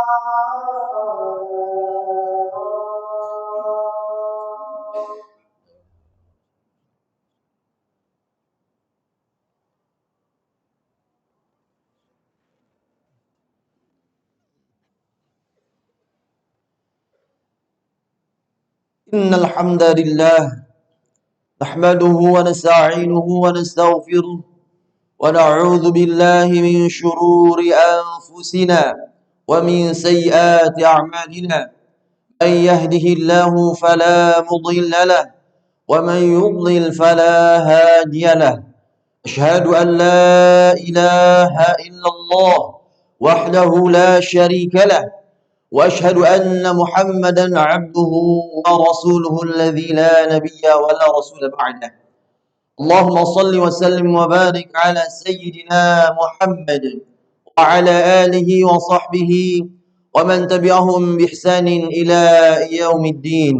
إن الحمد لله نحمده ونستعينه ونستغفره ونعوذ بالله من شرور أنفسنا ومن سيئات أعمالنا. من يهده الله فلا مضل له ومن يضلل فلا هادي له. أشهد أن لا إله إلا الله وحده لا شريك له، وأشهد أن محمدا عبده ورسوله الذي لا نبي ولا رسول بعده. اللهم صل وسلم وبارك على سيدنا محمد وعلى آله وصحبه ومن تبعهم بإحسان إلى يوم الدين.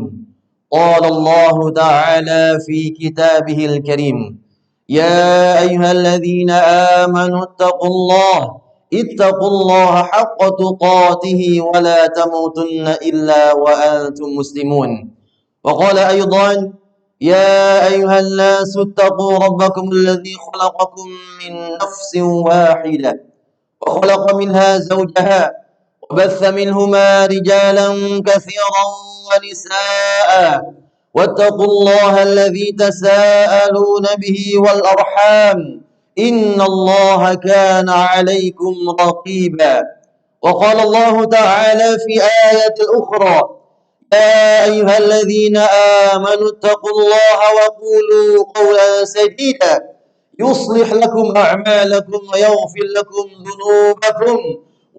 قال الله تعالى في كتابه الكريم: يا أيها الذين آمنوا اتقوا الله حق تقاته ولا تموتن إلا وأنتم مسلمون. وقال أيضا: يا أيها الناس اتقوا ربكم الذي خلقكم من نفس واحدة وخلق منها زوجها وبث منهما رجالا كثيرا ونساء واتقوا الله الذي تساءلون به والأرحام إن الله كان عليكم رقيبا. وقال الله تعالى في آية أخرى: يا أيها الذين آمنوا اتقوا الله وقولوا قولا سديدا يصلح لكم أعمالكم ويغفر لكم ذنوبكم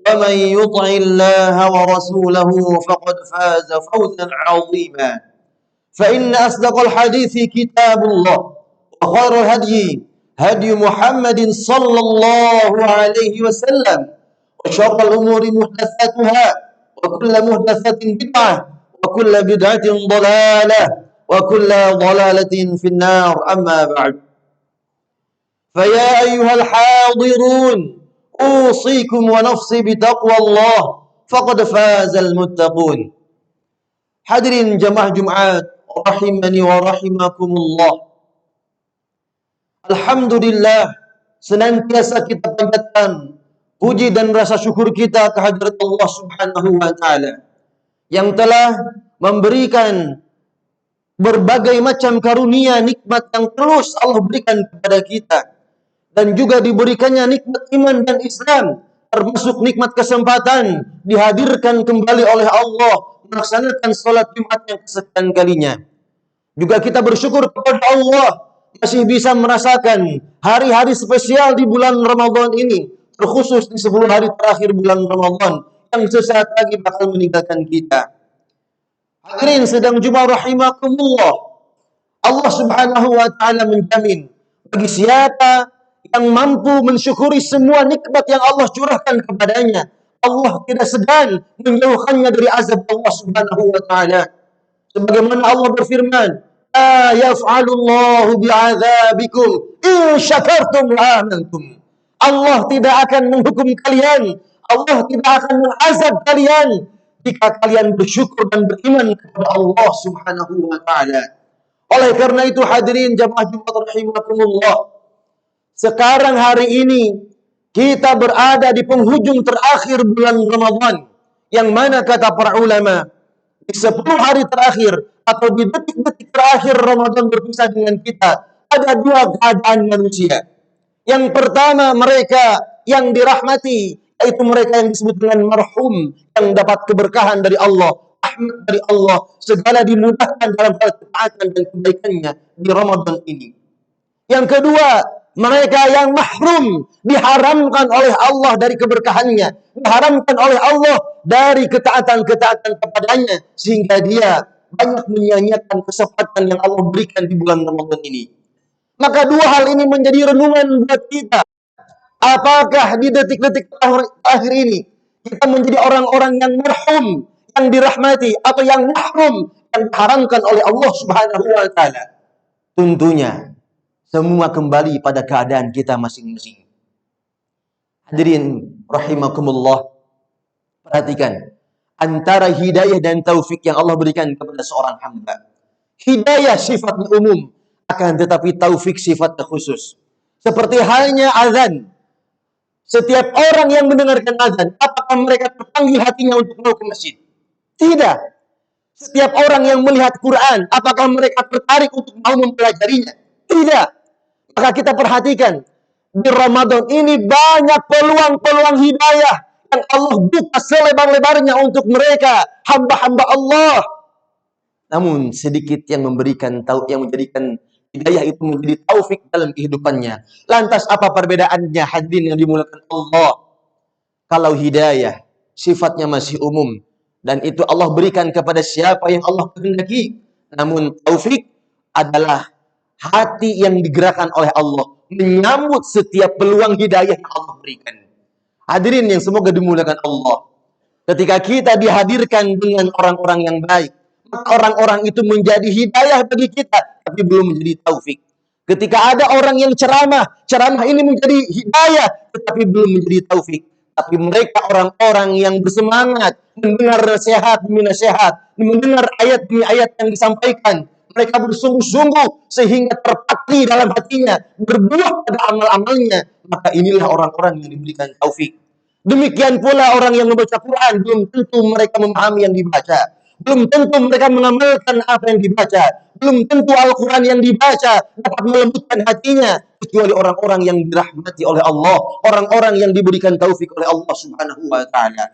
ومن يطع الله ورسوله فقد فاز فوزا عظيما. فإن أصدق الحديث كتاب الله، وخير الهدي هدي محمد صلى الله عليه وسلم، وشر الأمور محدثاتها وكل محدثة بدعة وكل بدعة ضلالة وكل ضلالة في النار. أما بعد، فيا أيها الحاضرون أوصيكم ونفسي بتقوى الله فقد فاز المتقون. Hadirin jamaah Jumat rahimani wa rahimakumullah. Alhamdulillah, senantiasa kita panjatkan puji dan rasa syukur kita kehadirat Allah Subhanahu wa taala yang telah memberikan berbagai macam karunia nikmat yang terus Allah berikan kepada kita, dan juga diberikannya nikmat iman dan Islam, termasuk nikmat kesempatan dihadirkan kembali oleh Allah melaksanakan salat Jumat yang kesekian kalinya. Juga kita bersyukur kepada Allah masih bisa merasakan hari-hari spesial di bulan Ramadan ini, terkhusus di 10 hari terakhir bulan Ramadan yang sesaat lagi bakal meninggalkan kita. Hadirin sedang jumpa rahimakumullah. Allah Subhanahu wa taala menjamin bagi siapa yang mampu mensyukuri semua nikmat yang Allah curahkan kepadanya, Allah tidak segan menjauhkannya dari azab Allah Subhanahu wa taala. Sebagaimana Allah berfirman: "La yaf'alullahu bi'adzabikum in syakartum wa amantum." Allah tidak akan menghukum kalian, Allah tidak akan mengazab kalian jika kalian bersyukur dan beriman kepada Allah Subhanahu wa taala. Oleh karena itu, hadirin jamaah Jumat rahimakumullah, sekarang hari ini kita berada di penghujung terakhir bulan Ramadan, yang mana kata para ulama, di 10 hari terakhir atau di detik-detik terakhir Ramadan berpisah dengan kita, ada dua keadaan manusia. Yang pertama, mereka yang dirahmati, yaitu mereka yang disebut dengan marhum, yang dapat keberkahan dari Allah, rahmat dari Allah, segala dimudahkan dalam hal ketaatan dan kebaikannya di Ramadan ini. Yang kedua, mereka yang mahrum, diharamkan oleh Allah dari keberkahannya, diharamkan oleh Allah dari ketaatan-ketaatan kepadanya, sehingga dia banyak menyia-nyiakan kesempatan yang Allah berikan di bulan Ramadan ini. Maka dua hal ini menjadi renungan buat kita. Apakah di detik-detik akhir ini kita menjadi orang-orang yang marhum, yang dirahmati, atau yang mahrum, yang diharamkan oleh Allah Subhanahu wa taala? Tentunya semua kembali pada keadaan kita masing-masing. Hadirin rahimakumullah, Perhatikan antara hidayah dan taufik yang Allah berikan kepada seorang hamba. Hidayah sifatnya umum, akan tetapi taufik sifatnya khusus. Seperti halnya azan. Setiap orang yang mendengarkan azan, apakah mereka terpanggil hatinya untuk mau ke masjid? Tidak. Setiap orang yang melihat Quran, apakah mereka tertarik untuk mau mempelajarinya? Tidak. Maka kita perhatikan, di Ramadan ini banyak peluang-peluang hidayah yang Allah buka selebar-lebarnya untuk mereka, hamba-hamba Allah. Namun sedikit yang memberikan yang menjadikan hidayah itu menjadi taufik dalam kehidupannya. Lantas apa perbedaannya hadirin yang dimuliakan Allah? Kalau hidayah sifatnya masih umum dan itu Allah berikan kepada siapa yang Allah kehendaki. Namun taufik adalah hati yang digerakkan oleh Allah menyambut setiap peluang hidayah yang Allah berikan. Hadirin yang semoga dimuliakan Allah. Ketika kita dihadirkan dengan orang-orang yang baik, maka orang-orang itu menjadi hidayah bagi kita, tapi belum menjadi taufik. Ketika ada orang yang ceramah, ceramah ini menjadi hidayah, tetapi belum menjadi taufik. Tapi mereka orang-orang yang bersemangat, mendengar nasihat demi nasihat, mendengar ayat demi ayat yang disampaikan. Mereka bersungguh-sungguh sehingga terpatri dalam hatinya, berbuah pada amal-amalnya. Maka inilah orang-orang yang diberikan taufik. Demikian pula orang yang membaca Quran, belum tentu mereka memahami yang dibaca. Belum tentu mereka mengamalkan apa yang dibaca. Belum tentu Al-Quran yang dibaca dapat melembutkan hatinya. Kecuali orang-orang yang dirahmati oleh Allah. Orang-orang yang diberikan taufik oleh Allah Subhanahu wa ta'ala.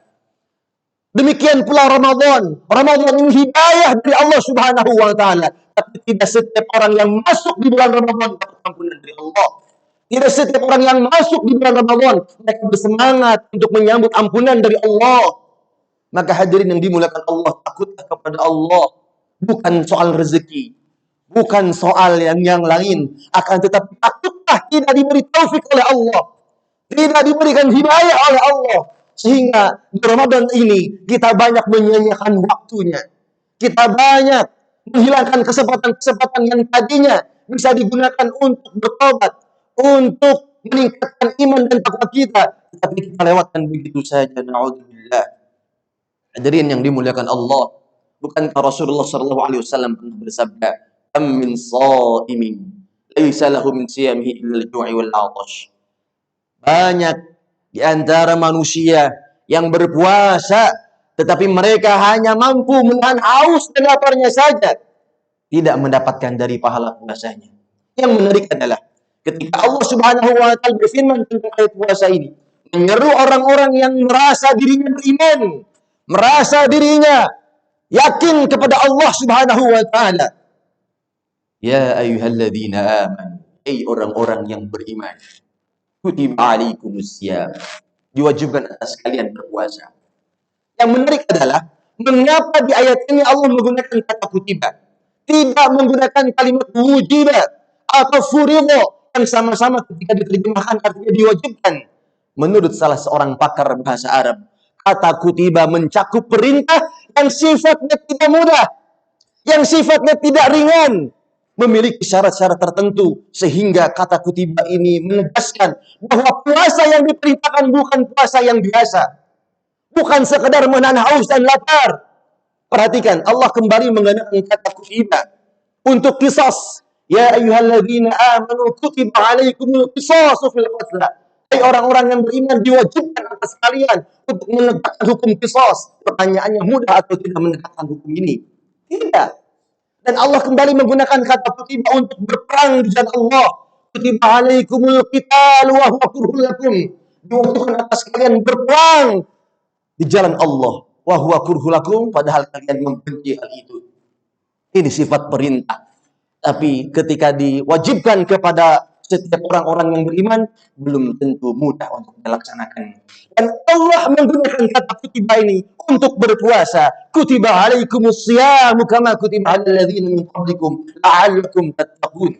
Demikian pula Ramadan. Ramadan ini hidayah dari Allah Subhanahu wa ta'ala. Tapi tidak setiap orang yang masuk di bulan Ramadan dapat ampunan dari Allah. Tidak setiap orang yang masuk di bulan Ramadan mereka bersemangat untuk menyambut ampunan dari Allah. Maka hadirin yang dimuliakan Allah, takutlah kepada Allah. Bukan soal rezeki, bukan soal yang lain, akan tetapi takutlah tidak diberi taufik oleh Allah, tidak diberikan hidayah oleh Allah, sehingga di Ramadan ini kita banyak menyia-nyiakan waktunya, kita banyak menghilangkan kesempatan-kesempatan yang tadinya bisa digunakan untuk bertobat, untuk meningkatkan iman dan takwa kita, tapi kita lewatkan begitu saja. Na'udzubillah. Hadirin yang dimuliakan Allah, bukankah Rasulullah sallallahu alaihi wasallam pernah bersabda, "Kam min shaimin laisa lahu min siyamihi illa al-ju'i wal 'atash." Banyak di antara manusia yang berpuasa tetapi mereka hanya mampu menahan haus dan laparnya saja, tidak mendapatkan dari pahala puasanya. Yang menarik adalah ketika Allah Subhanahu wa taala berfirman tentang ayat puasa ini, menyeru orang-orang yang merasa dirinya beriman, merasa dirinya yakin kepada Allah Subhanahu wa taala. Ya ayyuhalladzina amanu, ai orang-orang yang beriman, kutiba alaikumusiyam, diwajibkan atas kalian berpuasa. Yang menarik adalah mengapa di ayat ini Allah menggunakan kata kutiba, tidak menggunakan kalimat wujiba atau furidha yang sama-sama ketika diterjemahkan artinya diwajibkan. Menurut salah seorang pakar bahasa Arab, kata kutiba mencakup perintah yang sifatnya tidak mudah, yang sifatnya tidak ringan, memiliki syarat-syarat tertentu, sehingga kata kutiba ini menegaskan bahwa puasa yang diperintahkan bukan puasa yang biasa, bukan sekedar menahan haus dan lapar. Perhatikan, Allah kembali menggunakan kata kutiba untuk qisas. Ya ayyuhalladzina amanu kutiba alaikumul qisasu fil qatl. Hai orang-orang yang beriman, diwajibkan atas kalian untuk menegakkan hukum qisas. Pertanyaannya, mudah atau tidak menegakkan hukum ini? Tidak. Dan Allah kembali menggunakan kata kutiba untuk berperang di jalan Allah. Kutiba alaikumul qital wa huwa kurhul lakum. Diwajibkan atas kalian berperang di jalan Allah. Wa huwa kurhul lakum, padahal kalian membenci hal itu. Ini sifat perintah. Tapi ketika diwajibkan kepada setiap orang-orang yang beriman, belum tentu mudah untuk dilaksanakan. Dan Allah menggunakan kata kutiba ini untuk berpuasa. Kutiba alaikumusyamu kama kutiba alal ladzina min qablikum la'allakum tattaqun.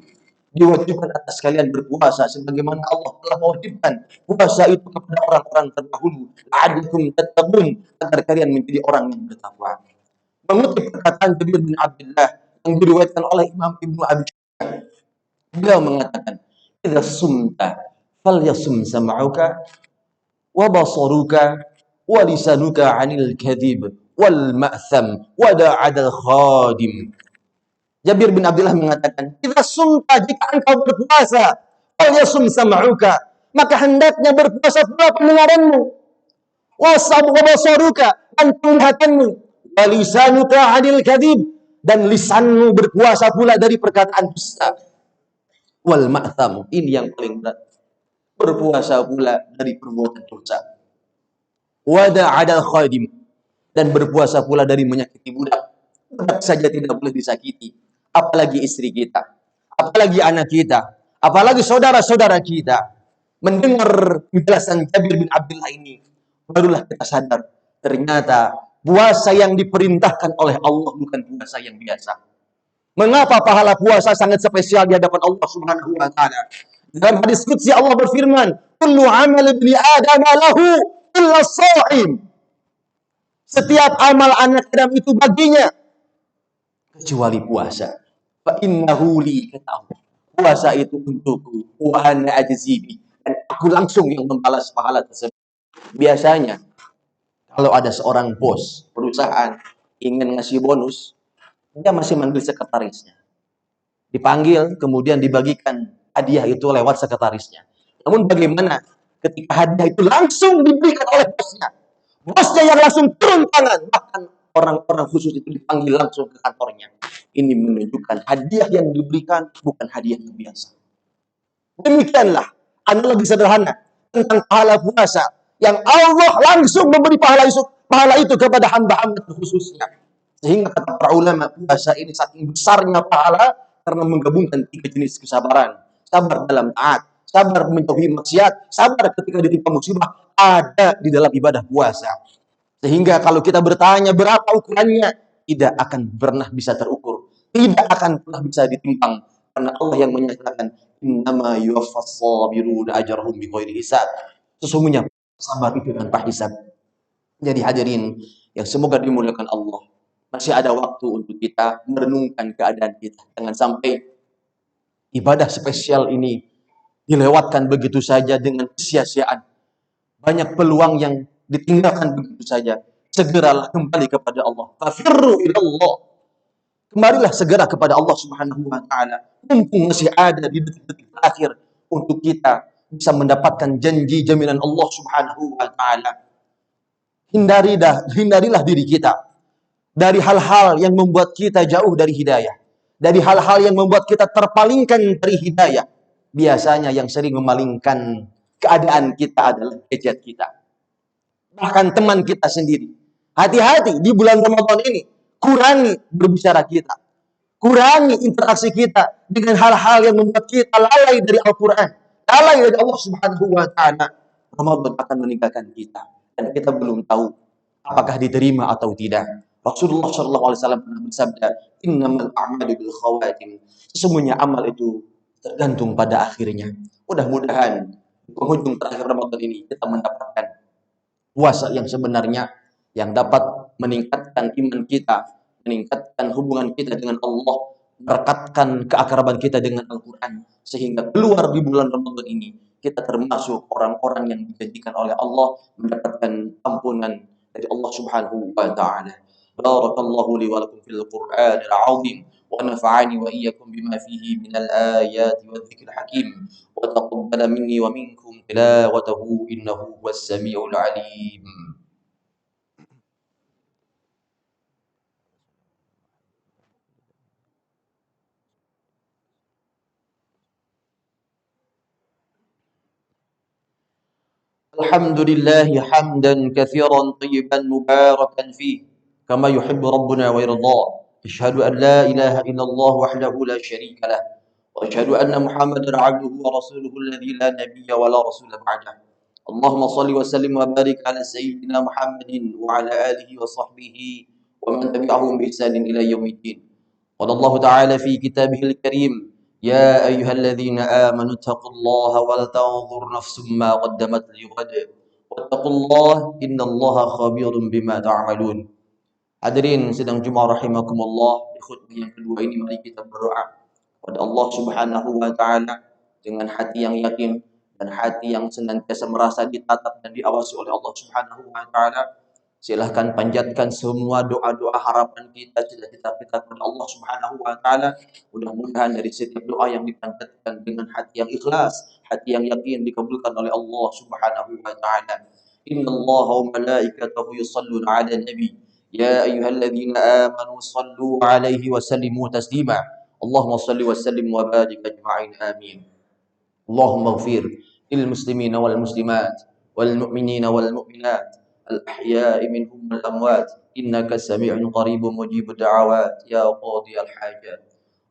Diwajibkan atas kalian berpuasa sebagaimana Allah telah mewajibkan puasa itu kepada orang-orang terdahulu. La'allakum tattaqun, agar kalian menjadi orang yang bertakwa. Mengutip perkataan Jabir bin Abdullah yang diriwayatkan oleh Imam Ibnu Abi Syaikhah, beliau mengatakan, "Idza sumta falyasum sam'uka wa basaruka wa lisanuka 'anil kadhib wal ma'tham wa da'adal khadim. Jabir bin Abdullah mengatakan, "Idza sumta, jika engkau berpuasa, fal yasum sam'uka, maka hendaknya berpuasa pula pendengaranmu, wasab wa basaruka, dan penglihatanmu, wa lisanuka 'anil kadhib, dan lisanmu berpuasa pula dari perkataan dusta, wal ma'tham," ini yang paling berat, berpuasa pula dari perbuatan dosa, wada adal khadim, dan berpuasa pula dari menyakiti budak. Budak saja tidak boleh disakiti, apalagi istri kita, apalagi anak kita, apalagi saudara-saudara kita. Mendengar penjelasan Jabir bin Abdullah ini, barulah kita sadar, ternyata puasa yang diperintahkan oleh Allah bukan puasa yang biasa. Mengapa pahala puasa sangat spesial di hadapan Allah Subhanahu wa taala? Dalam hadis qudsi Allah berfirman, "Kullu 'amal ibni Adam lahu illa shaim." Setiap amal anak Adam itu baginya kecuali puasa. Fa innahu li, kata Allah. Puasa itu untukku, wa ana ajzibi, dan aku langsung yang membalas pahala tersebut. Biasanya kalau ada seorang bos perusahaan ingin ngasih bonus, dia masih manggil sekretarisnya. Dipanggil, kemudian dibagikan hadiah itu lewat sekretarisnya. Namun bagaimana ketika hadiah itu langsung diberikan oleh bosnya? Bosnya yang langsung turun tangan, bahkan orang-orang khusus itu dipanggil langsung ke kantornya. Ini menunjukkan hadiah yang diberikan bukan hadiah yang biasa. Demikianlah analogi sederhana tentang pahala puasa yang Allah langsung memberi pahala itu kepada hamba-hamba khususnya. Sehingga kata para ulama, puasa ini saking besarnya pahala karena menggabungkan 3 jenis kesabaran. Sabar dalam taat, sabar menjauhi maksiat, sabar ketika ditimpa musibah, ada di dalam ibadah puasa. Sehingga kalau kita bertanya berapa ukurannya, tidak akan pernah bisa terukur, tidak akan pernah bisa ditimbang, karena Allah yang menyatakan, "Innama yuwaffas sabiruna ajrahum bighairi hisab." Sesungguhnya sabar itu tanpa hisab. Jadi hadirin yang semoga dimuliakan Allah, masih ada waktu untuk kita merenungkan keadaan kita. Jangan sampai ibadah spesial ini dilewatkan begitu saja dengan sia-siaan. Banyak peluang yang ditinggalkan begitu saja. Segeralah kembali kepada Allah. Fafirru ilallah. Kembalilah segera kepada Allah Subhanahu wa taala. Mumpung masih ada di detik-detik terakhir untuk kita bisa mendapatkan janji jaminan Allah Subhanahu wa taala. Hindarilah diri kita dari hal-hal yang membuat kita jauh dari hidayah, dari hal-hal yang membuat kita terpalingkan dari hidayah. Biasanya yang sering memalingkan keadaan kita adalah gadget kita, bahkan teman kita sendiri. Hati-hati di bulan Ramadan ini, kurangi berbicara kita, kurangi interaksi kita dengan hal-hal yang membuat kita lalai dari Al-Quran, lalai dari Allah Subhanahu wa taala. Ramadan akan meninggalkan kita dan kita belum tahu apakah diterima atau tidak. Rasulullah SAW pernah bersabda, "Innamal a'malu bil khawatim." Sesungguhnya amal itu tergantung pada akhirnya. Mudah-mudahan di penghujung terakhir Ramadan ini kita mendapatkan puasa yang sebenarnya, yang dapat meningkatkan iman kita, meningkatkan hubungan kita dengan Allah, merekatkan keakraban kita dengan Al-Quran, sehingga keluar di bulan Ramadan ini kita termasuk orang-orang yang dijanjikan oleh Allah mendapatkan ampunan dari Allah Subhanahu wa taala. Barakallahu li wa lakum fil Qur'anil 'azim wa nafa'ani wa iyyakum bima fihi minal ayati wadh-dhikril hakim wa taqabbala minni wa minkum tilawatahu innahu huwas samiul 'alim. Alhamdulillahi hamdan katsiran tayyiban mubarakan fihi kama yuhibbu rabbuna wa yarda. Asyhadu an la ilaha illallah wahdahu la syarika lah wa asyhadu anna Muhammadan 'abduhu wa rasuluhu alladzi la nabiyya wa la rasula ba'dah. Allahumma shalli wa sallim wa barik ala sayyidina Muhammadin wa ala alihi wa sahbihi wa man tabi'ahum bi ihsanin ila yaumiddin. Qala Allah ta'ala fi kitabihil karim, "Ya ayyuhalladzina amanu taqullaha wal tanzur nafsum ma qaddamat lighad wattaqullaha innallaha khabirum bima ta'malun." Hadirin sidang Jumat rahimakumullah, di khutbah yang kedua ini mari kita berdoa kepada Allah Subhanahu wa taala dengan hati yang yakin, dan hati yang senantiasa merasa ditatap dan diawasi oleh Allah Subhanahu wa taala. Silahkan panjatkan semua doa-doa harapan kita, cita-cita kita kepada Allah Subhanahu wa taala. Mudah-mudahan dari setiap doa yang dipanjatkan dengan hati yang ikhlas, hati yang yakin dikabulkan oleh Allah Subhanahu wa taala. Innallaha wa malaikatahu yusholluna 'alan nabi. Ya ayyuhalladzina amanu shallu 'alaihi wa sallimu taslima. Allahumma shalli wa sallim wa barik ajma'in. Amin. اللهم اغفر للمسلمين والمسلمات والمؤمنين والمؤمنات الأحياء منهم والأموات إنك سميع قريب مجيب الدعوات يا قاضي الحاجات.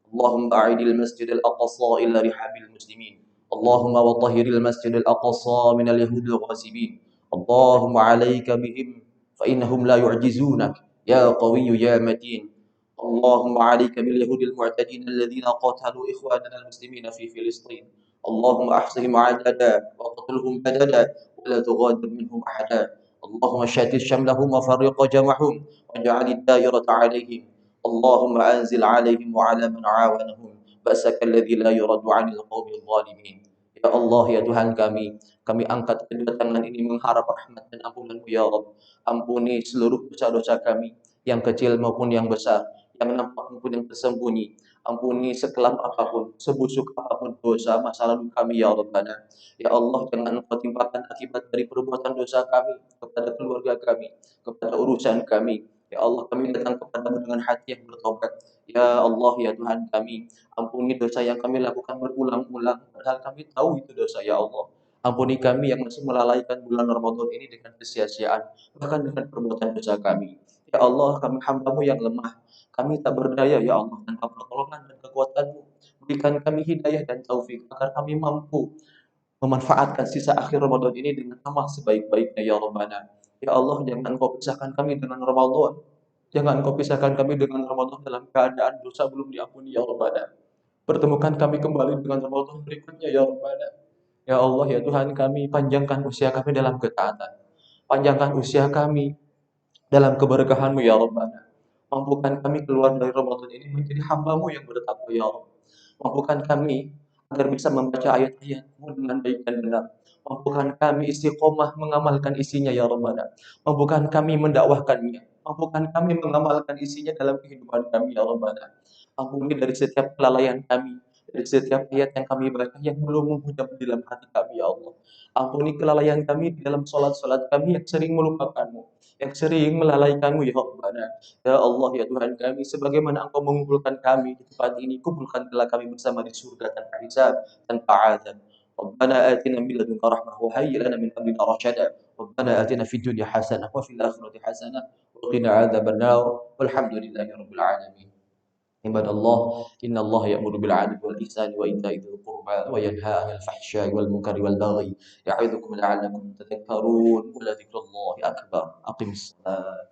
اللهم أعد المسجد الأقصى إلى رحاب المسلمين. اللهم وطهر المسجد الأقصى من اليهود الغاصبين. اللهم عليك بهم فإنهم لا يعجزونك يا قوي يا متين. اللهم عليك باليهود المعتدين الذين قاتلوا إخواننا المسلمين في فلسطين. اللهم أحصهم عددا واقتلهم بددا ولا تغادر منهم أحدا. اللهم شتت شملهم وفرق جمعهم واجعل الدائرة عليهم. اللهم أنزل عليهم وعلى من عاونهم بأسك الذي لا يرد عن القوم الظالمين. Ya Allah, ya Tuhan kami angkat kedua tangan ini mengharap rahmat dan ampunan-Mu ya Rabb. Ampuni seluruh dosa-dosa kami, yang kecil maupun yang besar, yang nampak maupun yang tersembunyi. Ampuni sekelam apapun, sebusuk apapun dosa masa lalu kami ya Rabbana. Ya Allah, jangan Engkau timpakan akibat dari perbuatan dosa kami kepada keluarga kami, kepada urusan kami. Ya Allah, kami datang kepadamu dengan hati yang bertobat. Ya Allah, ya Tuhan kami, ampuni dosa yang kami lakukan berulang-ulang, padahal kami tahu itu dosa ya Allah. Ampuni kami yang masih melalaikan bulan Ramadan ini dengan kesia-siaan, bahkan dengan perbuatan dosa kami. Ya Allah, kami hamba-Mu yang lemah. Kami tak berdaya ya Allah, tanpa pertolongan dan kekuatan-Mu. Berikan kami hidayah dan taufik agar kami mampu memanfaatkan sisa akhir Ramadan ini dengan amal sebaik-baiknya ya Rabbana. Ya Allah, jangan Engkau pisahkan kami dengan Ramadan. Jangan Engkau pisahkan kami dengan Ramadan dalam keadaan dosa belum diampuni ya Rabbana. Pertemukan kami kembali dengan Ramadan berikutnya ya Rabbana. Ya Allah, ya Tuhan kami, panjangkan usia kami dalam ketaatan. Panjangkan usia kami dalam keberkahan-Mu ya Rabbana. Mampukan kami keluar dari Ramadan ini menjadi hamba-Mu yang bertakwa ya Allah. Mampukan kami agar bisa membaca ayat-ayat-Mu dengan baik dan benar. Mampukan kami istiqomah mengamalkan isinya ya Rabbana. Mampukan kami mendakwahkannya. Mampukan kami mengamalkan isinya dalam kehidupan kami ya Rabbana. Ampuni dari setiap kelalaian kami, dari setiap ayat yang kami baca yang belum menghujam di dalam hati kami ya Allah. Ampuni kelalaian kami di dalam salat-salat kami yang sering melupakan-Mu, yang sering melalaikan-Mu ya Rabbana. Ya Allah, ya Tuhan kami, sebagaimana Engkau mengumpulkan kami di tempat ini, kumpulkanlah kami bersama di surga tanpa hisab, tanpa azab. Rabbana atina min ladunka rahmah wa hayyi lana min amrina rasyada. Rabbana atina fid dunya hasanah wa fil akhirati hasanah wa qina adzabannar. Walhamdulillahi rabbil alamin. Ibadallah, innallaha ya'muru bil 'adli wal ihsani wa ita'i dzil qurba wa yanha 'anil fahsya'i wal munkari wal baghi ya'idzukum la'allakum tadhakkarun wa la dzikrullahi akbar. Aqimis salat.